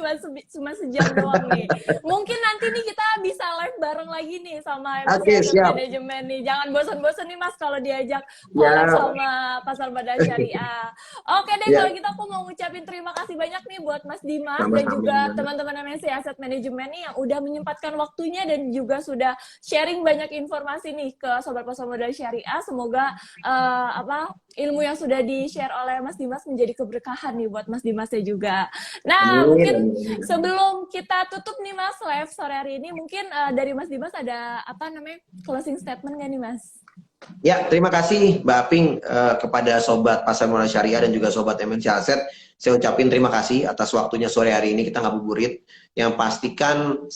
[SPEAKER 1] cuma sejam doang nih. Mungkin nanti nih kita bisa live bareng lagi nih sama MSC
[SPEAKER 2] Oke,
[SPEAKER 1] Asset
[SPEAKER 2] siap.
[SPEAKER 1] Management nih. Jangan bosan-bosan nih Mas kalau diajak collab
[SPEAKER 2] Ya,
[SPEAKER 1] sama Pasar Modal Syariah. Oke deh, kalau
[SPEAKER 2] ya,
[SPEAKER 1] gitu aku mau ngucapin terima kasih banyak nih buat Mas Dimas dan
[SPEAKER 2] sama-sama.
[SPEAKER 1] juga teman-teman MSC Asset Management nih yang udah menyempatkan waktunya dan juga sudah sharing banyak informasi nih ke Sobat Pasar Modal Syariah. Semoga ilmu yang sudah di-share oleh Mas Dimas menjadi keberkahan nih buat Mas Dimasnya juga. Nah,
[SPEAKER 2] Amin,
[SPEAKER 1] mungkin
[SPEAKER 2] amin, amin.
[SPEAKER 1] sebelum kita tutup nih Mas live sore hari ini, mungkin dari Mas Dimas ada closing statement nggak nih Mas?
[SPEAKER 2] Ya, terima kasih Mbak Aping kepada Sobat Pasar Modal Syariah dan juga Sobat MNC Aset. Saya ucapin terima kasih atas waktunya sore hari ini kita ngabuburit. Yang pastikan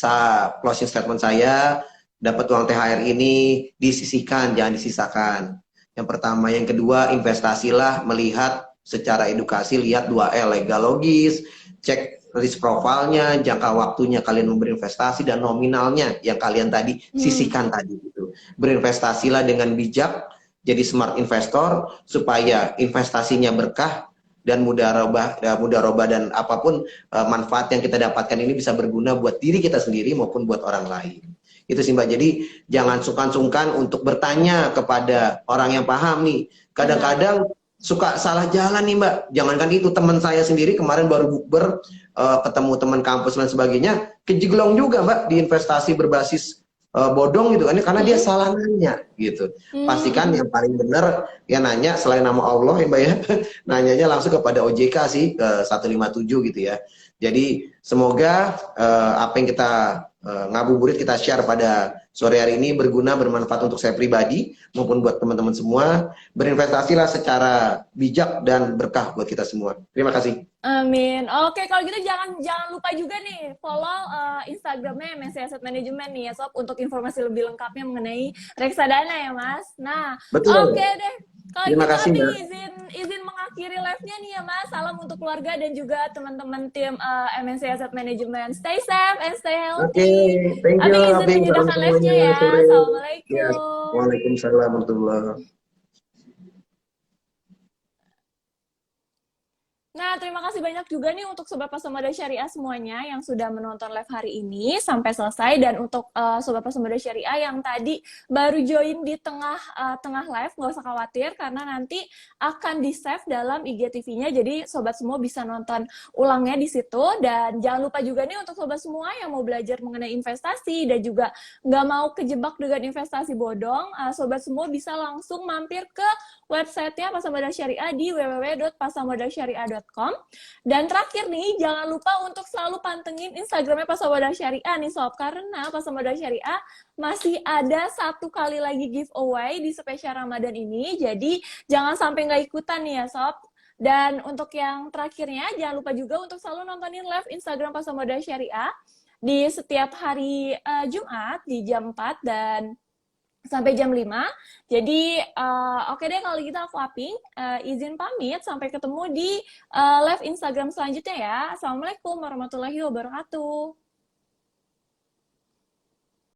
[SPEAKER 2] closing statement saya, dapat uang THR ini disisihkan, jangan disisakan. Yang pertama, yang kedua, investasilah melihat secara edukasi, lihat 2L, legal logis, cek risk profilnya, jangka waktunya kalian memberi investasi, dan nominalnya yang kalian tadi sisihkan tadi gitu. Berinvestasilah dengan bijak, jadi smart investor supaya investasinya berkah dan mudah roba dan apapun manfaat yang kita dapatkan ini bisa berguna buat diri kita sendiri maupun buat orang lain. Itu sih Mbak. Jadi jangan sungkan-sungkan untuk bertanya kepada orang yang paham nih. Kadang-kadang suka salah jalan nih Mbak. Jangankan itu, teman saya sendiri kemarin baru bukber ketemu teman kampus dan sebagainya, kejeglong juga Mbak di investasi berbasis bodong gitu kan, karena dia salah nanya gitu. Pastikan yang paling benar ya nanya selain nama Allah ya Mbak ya, nanyanya langsung kepada OJK sih ke 157 gitu ya. Jadi semoga apa yang kita ngabuburit kita share pada sore hari ini berguna, bermanfaat untuk saya pribadi maupun buat teman-teman semua. Berinvestasilah secara bijak dan berkah buat kita semua. Terima kasih.
[SPEAKER 1] Amin. Oke, kalau gitu jangan jangan lupa juga nih follow Instagramnya MSC Asset Management nih ya Sob, untuk informasi lebih lengkapnya mengenai reksadana ya Mas. Nah, oke
[SPEAKER 2] Betul.
[SPEAKER 1] deh. Kalau
[SPEAKER 2] Terima
[SPEAKER 1] gitu
[SPEAKER 2] kasih
[SPEAKER 1] Aping
[SPEAKER 2] Mbak.
[SPEAKER 1] izin mengakhiri live-nya nih ya Mas. Salam untuk keluarga dan juga teman-teman tim MSC Asset Management. Stay safe and stay
[SPEAKER 2] Oke,
[SPEAKER 1] healthy.
[SPEAKER 2] thank you
[SPEAKER 1] Aping izin
[SPEAKER 2] Aping. Salam
[SPEAKER 1] menyudahkan live-nya
[SPEAKER 2] semuanya
[SPEAKER 1] ya.
[SPEAKER 2] sore. Ya,
[SPEAKER 1] Assalamualaikum.
[SPEAKER 2] Waalaikumsalam warahmatullahi.
[SPEAKER 1] Nah, terima kasih banyak juga nih untuk Sobat Pasomada Syariah semuanya yang sudah menonton live hari ini sampai selesai, dan untuk Sobat Pasomada Syariah yang tadi baru join di tengah live, nggak usah khawatir karena nanti akan di-save dalam IGTV-nya, jadi Sobat semua bisa nonton ulangnya di situ. Dan jangan lupa juga nih untuk Sobat semua yang mau belajar mengenai investasi dan juga nggak mau kejebak dengan investasi bodong, Sobat semua bisa langsung mampir ke websitenya Pasar Syariah di www.pasarmodalsyariah.com. Dan terakhir nih, jangan lupa untuk selalu pantengin Instagramnya Pasar Modal Syariah nih Sob, karena Pasar Modal Syariah masih ada 1 kali lagi giveaway di spesial Ramadan ini, jadi jangan sampai nggak ikutan nih ya Sob. Dan untuk yang terakhirnya, jangan lupa juga untuk selalu nontonin live Instagram Pasar Modal Syariah di setiap hari Jumat di jam 4 dan sampai jam 5. Jadi oke deh kalau gitu aku Aping izin pamit, sampai ketemu di live Instagram selanjutnya ya. Assalamualaikum warahmatullahi wabarakatuh.